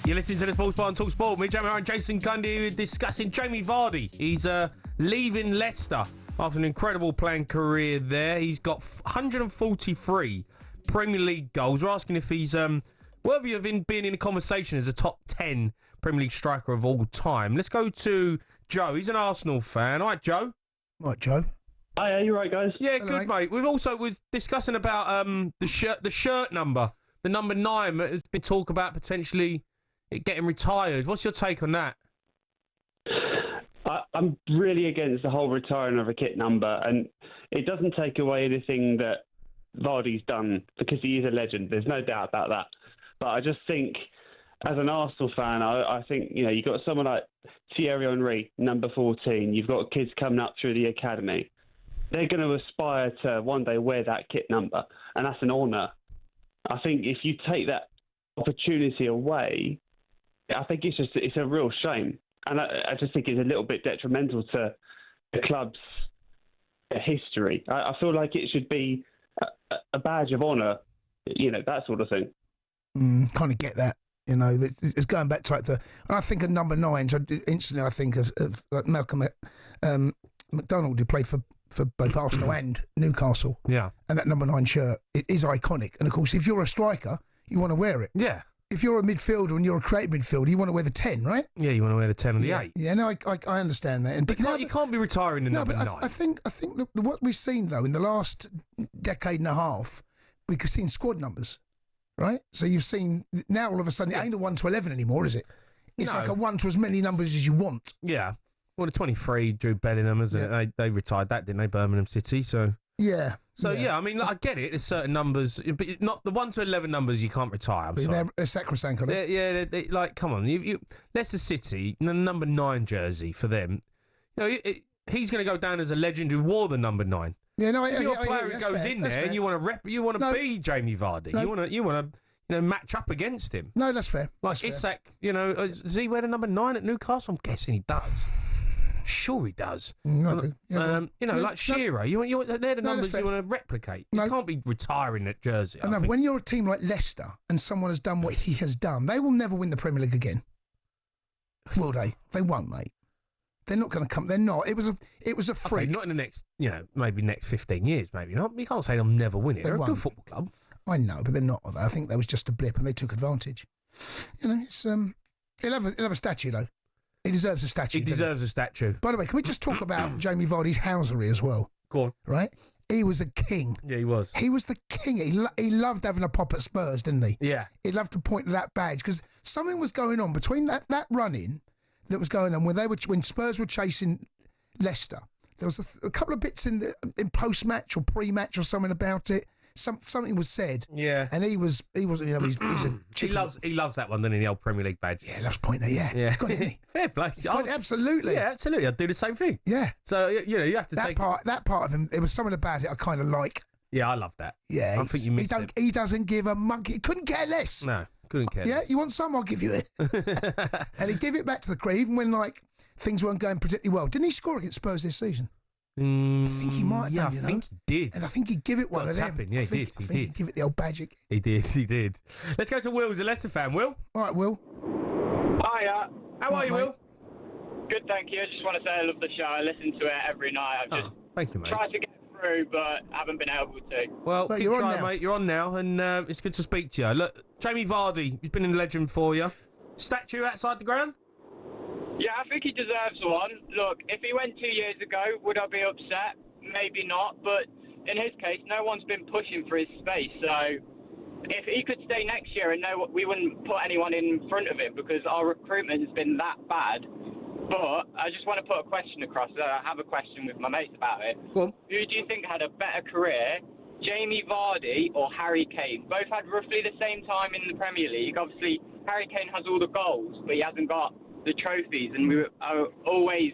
You're listening to the Sports Bar on talkSPORT. Me, Jamie Vardy and Jason Cundy discussing Jamie Vardy. He's leaving Leicester after an incredible playing career there. He's got 143 Premier League goals. We're asking if he's worthy of being in a conversation as a top 10 Premier League striker of all time. Let's go to Joe. He's an Arsenal fan. All right, Joe. Right, Joe. Hi, you right, guys? Yeah, Hello, good, mate. We're discussing about the shirt number, the number 9. There's been talk about potentially it getting retired. What's your take on that? I'm really against the whole retiring of a kit number, and it doesn't take away anything that Vardy's done because he is a legend. There's no doubt about that. But I just think, as an Arsenal fan, I think you've got someone like Thierry Henry, number 14. You've got kids coming up through the academy. They're going to aspire to one day wear that kit number, and that's an honour. I think if you take that opportunity away, I think it's a real shame. And I just think it's a little bit detrimental to the club's history. I feel like it should be a badge of honour, that sort of thing. Kind of get that. It's going back to and I think of number 9. So instantly, I think of like Malcolm McDonald, who played for both Arsenal and Newcastle. Yeah. And that number 9 shirt, it is iconic. And of course, if you're a striker, you want to wear it. Yeah. If you're a midfielder and you're a creative midfielder, you want to wear the 10, right? Yeah, you want to wear the 10 and the 8. Yeah, no, I understand that. But you can't be retiring the number 9. I think what we've seen, though, in the last decade and a half, we've seen squad numbers, right? So you've seen, now all of a sudden, it ain't a 1 to 11 anymore, is it? It's like a 1 to as many numbers as you want. Yeah. Well, the 23, Drew Bellingham, isn't it? They retired that, didn't they, Birmingham City? So yeah. I mean, I get it. There's certain numbers, but not the 1 to 11 numbers you can't retire. I'm sorry. They're sacrosanct, aren't they? Yeah, like, come on. Leicester City, the number 9 jersey for them, he's going to go down as a legend who wore the number 9. Yeah, no, if you're a player who goes in there and you want to be Jamie Vardy, you want to match up against him. No, that's fair. Like Isak, does he wear the number 9 at Newcastle? I'm guessing he does. Sure he does. I do. Yeah, like Shearer. They're the numbers you want to replicate. You can't be retiring that jersey. I know, when you're a team like Leicester and someone has done what he has done, they will never win the Premier League again. Will they? They won't, mate. They're not going to come. They're not. It was a freak. Okay, not in the next, maybe next 15 years, maybe not. You can't say they'll never win it. They're a good football club. I know, but they're not. I think that was just a blip, and they took advantage. It's he'll have a statue though. He deserves a statue. He deserves a statue. By the way, can we just talk about Jamie Vardy's housery as well? Go on. Right? He was a king. Yeah, he was. He was the king. He loved having a pop at Spurs, didn't he? Yeah. He loved to point to that badge because something was going on between that run-in that was going on when Spurs were chasing Leicester. There was a couple of bits in post-match or pre-match or something about it. Something was said. Yeah. And he was he's a he loves that one, doesn't he? The old Premier League badge. Yeah, he loves pointing it, yeah. He's got it, isn't he? Fair play. Absolutely. Yeah, absolutely. I'd do the same thing. Yeah. So, you have to take that part of him, there was something about it I kind of like. Yeah, I love that. Yeah. I think you missed it. He doesn't give a monkey. He couldn't care less. No, couldn't care less. Yeah, you want some, I'll give you it. And he gave it back to the crowd, even when, things weren't going particularly well. Didn't he score against Spurs this season? I think he might have done, I think he did. And I think he'd give it one of them. Yeah, he did. He'd give it the old badge again. He did. Let's go to Will, who's a Leicester fan. Will? All right, Will. Hiya. How are you, mate? Will? Good, thank you. I just want to say I love the show. I listen to it every night. I've just thank you, mate. tried to get through, but haven't been able to. Well, keep you're on trying, now. mate. You're on now, and it's good to speak to you. Look, Jamie Vardy, he's been a legend for you. Statue outside the ground? Yeah, I think he deserves one. Look, if he went 2 years ago, would I be upset? Maybe not, but in his case, no one's been pushing for his space. So if he could stay next year and we wouldn't put anyone in front of him because our recruitment has been that bad. But I just want to put a question across. I have a question with my mates about it. Go on. Who do you think had a better career, Jamie Vardy or Harry Kane? Both had roughly the same time in the Premier League. Obviously, Harry Kane has all the goals, but he hasn't got the trophies. And I always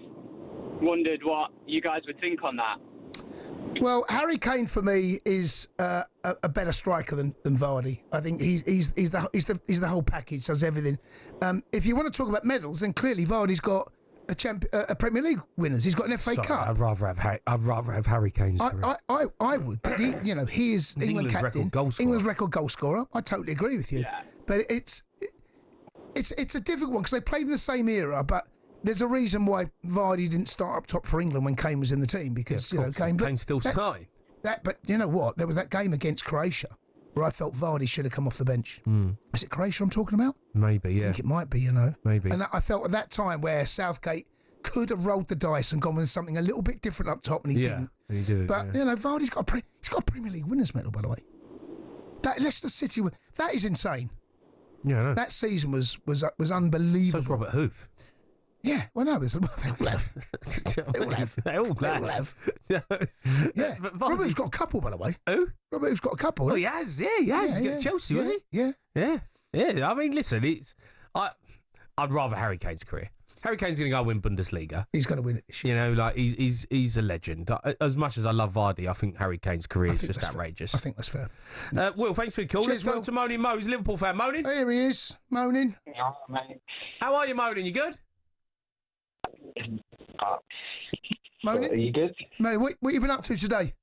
wondered what you guys would think on that. Well, Harry Kane for me is a better striker than Vardy. I think he's the whole package. Does everything. If you want to talk about medals, then clearly Vardy's got a Premier League winners. He's got an FA Cup. I'd rather have Harry Kane's career. I would, but he is England captain, record goal scorer. England's record goal scorer. I totally agree with you. Yeah. But It's a difficult one because they played in the same era, but there's a reason why Vardy didn't start up top for England when Kane was in the team because Kane's still starting. But you know what? There was that game against Croatia where I felt Vardy should have come off the bench. Is it Croatia I'm talking about? Maybe, yeah. I think it might be, Maybe. And I felt at that time where Southgate could have rolled the dice and gone with something a little bit different up top, and he didn't. And he did. But Vardy's got a Premier League winners' medal, by the way. That Leicester City, that is insane. Yeah, I know. That season was unbelievable. So's Robert Hoof. Yeah, well, no, they all have. They all have. Yeah, But Robert Hoof's got a couple, by the way. Who? Robert Hoof's got a couple. Oh, he has. Yeah, he has. He's got Chelsea, wasn't he? Yeah. Yeah. I mean, listen, I'd rather Harry Kane's career. Harry Kane's going to go win Bundesliga. He's going to win it this year. You know, like he's a legend. As much as I love Vardy, I think Harry Kane's career is just outrageous. I think that's fair. Will, thanks for the call. Cheers, Let's go Will. to Moaning Mo. He's a Liverpool fan. Moaning? Here he is, moaning. Yeah, mate. How are you, Moaning? You good? Moaning? Are you good? Mate, what you been up to today?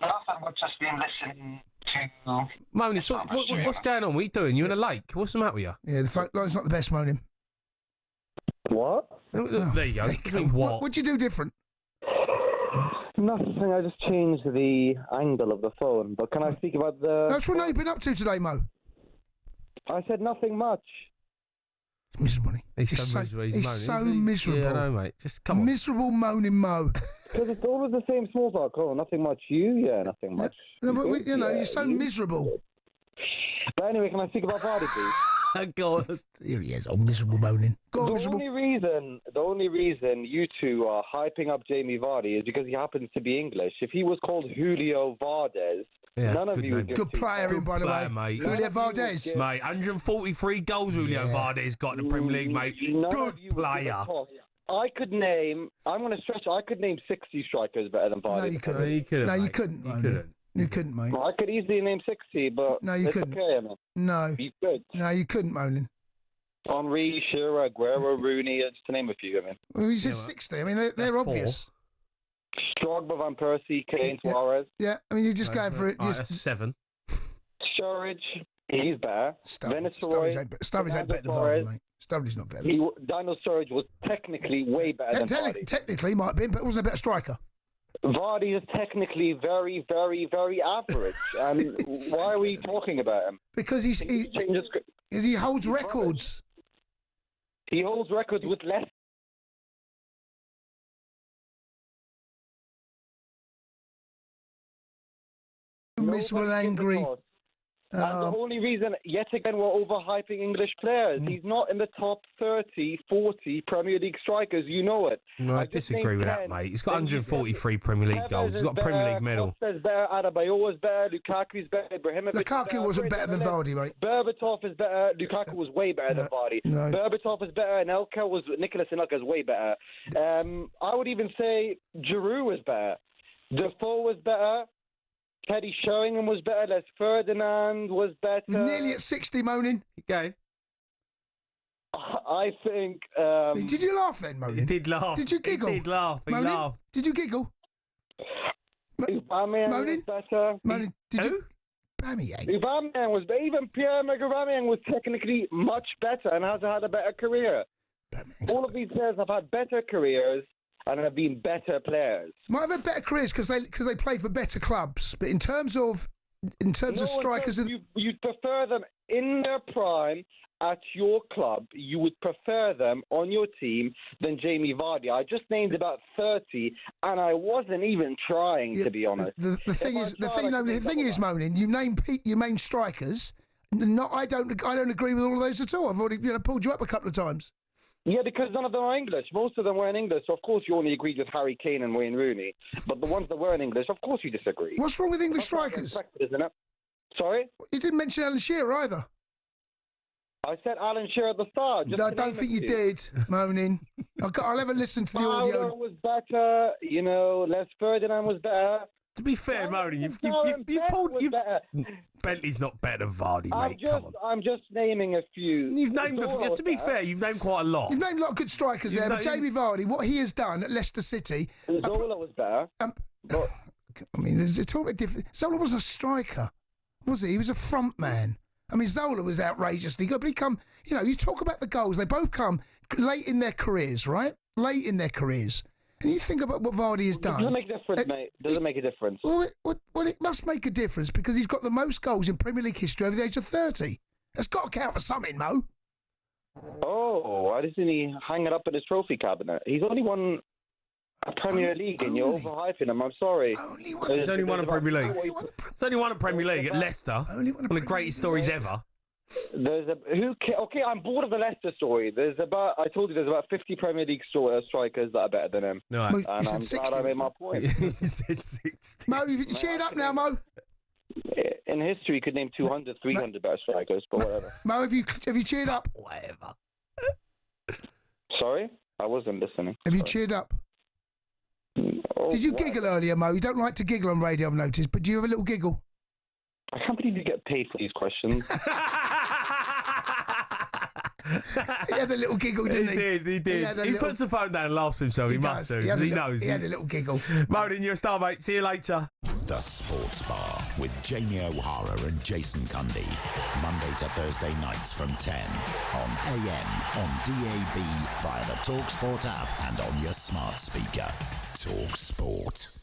Nothing. I've just been listening to. Moaning, so what's going on? What are you doing? You in a lake? What's the matter with you? Yeah, the phone line's not the best, moaning. What? There you go. I mean, what? What'd you do different? Nothing. I just changed the angle of the phone. But can I speak about the? That's what you've been up to today, Mo. I said nothing much. Miserable. He's so miserable. He's so miserable. Yeah, I know, mate. Just come on. Miserable moaning Mo. Because it's always the same small talk. Oh, nothing much. Yeah, nothing much. No, but good? you're so miserable. But anyway, can I speak about Vardy, please? Go on. Here he is, miserable moaning. Go on, The miserable. only reason you two are hyping up Jamie Vardy is because he happens to be English. If he was called Julio Vardes, Yeah, none of good you would name. give Good player, by the way. mate. Julio Vardes. Mate, 143 goals Julio Vardy's got in the Premier League, mate. Good player. I could name 60 strikers better than Vardy. No, you couldn't. No, you couldn't, No, you mate. couldn't, You Moaning. couldn't. You couldn't, mate. I could easily name 60, but No, you it's couldn't. okay, man. No. You could. No, you couldn't, moaning. Henry, Shearer, Aguero, Rooney, just to name a few, I mean. Well, he said Yeah, well, 60. I mean, they're that's obvious. Drogba, Van Persie, Kane, Yeah. Suarez. Yeah, I mean, you're just going for it. Right, Just that's 7. Sturridge, he's better. Sturridge ain't better than Vardy, mate. Sturridge's not better. Daniel Sturridge was technically way better than Vardy. Technically, might have been, but wasn't a better striker. Vardy is technically very, very, very average. And why are we talking about him? Because he holds records. He holds records with less. Miserable, Nobody gives a angry. toss. And the only reason, yet again, we're overhyping English players. He's not in the top 30, 40 Premier League strikers. You know it. No, I disagree with that, mate. He's got 143 Premier League goals. He's got a Premier League medal. Costa's better, Adebayor is better, Lukaku's better, Ibrahimovic is better. Lukaku wasn't better than Vardy, mate. Berbatov is better. Lukaku was way better than Vardy. No. Berbatov is better, and Nicolas Anelka is way better. I would even say Giroud was better. Defoe was better. Teddy Sheringham was better. Les Ferdinand was better. Nearly at 60, moaning. Okay. I think. Did you laugh then, moaning? He did laugh. Did you giggle? He did laugh. He Moaning? laughed. Did you giggle? Aubameyang Moaning? was better. Moaning, did Who? you? Aubameyang. Aubameyang was better. Even Pierre-Emerick Aubameyang was technically much better and has had a better career. All of these players have had better careers and have been better players. Might have had better careers because they played for better clubs, but in terms of strikers, you'd prefer them in their prime at your club. You would prefer them on your team than Jamie Vardy. I just named about 30, and I wasn't even trying, to be honest. The thing is, moaning. You name strikers. I don't agree with all of those at all. I've already pulled you up a couple of times. Yeah, because none of them are English. Most of them were in English. So of course, you only agreed with Harry Kane and Wayne Rooney. But the ones that were in English, of course, you disagree. What's wrong with English strikers? Isn't it? Sorry? You didn't mention Alan Shearer either. I said Alan Shearer at the start. No, I don't think you did, moaning. I'll ever listen to the audio. Fowler was better. Les Ferdinand was better. To be fair, Moaning, you've pulled. Bentley's not better than Vardy, mate. Come on. I'm just naming a few. You've named. To be fair, you've named quite a lot. You've named a lot of good strikers there, but Jamie Vardy, what he has done at Leicester City. Zola was better. I mean, it's all a bit different. Zola was a striker, was he? He was a front man. I mean, Zola was outrageously good, but he come. You know, you talk about the goals. They both come late in their careers, right? Late in their careers. And you think about what Vardy has done. Doesn't make a difference, mate. Doesn't make a difference. Well, it must make a difference because he's got the most goals in Premier League history over the age of 30. That's got to count for something, Mo. Oh, why doesn't he hang it up in his trophy cabinet? He's only won a Premier League and you're overhyping him. I'm sorry. He's only won a Premier League. He's only won a Premier League at Leicester. One of the greatest stories ever. Okay, I'm bored of the Leicester story. I told you there's about 50 Premier League strikers that are better than him. No, and I'm glad I made my point. You said 60. Mo, you cheered up now, Mo. In history, you could name 200, 300 better strikers, but whatever. Mo, have you cheered up? Whatever. Sorry? I wasn't listening. Have you cheered up? Oh, Did you giggle earlier, Mo? You don't like to giggle on radio, I've noticed, but do you have a little giggle? I can't believe you get paid for these questions. He had a little giggle, didn't he? He did. He puts the phone down and laughs himself. He must do. He knows. He had a little giggle. Moden, you're a star, mate. See you later. The Sports Bar with Jamie O'Hara and Jason Cundy. Monday to Thursday nights from 10 on AM, on DAB, via the talkSPORT app and on your smart speaker. talkSPORT.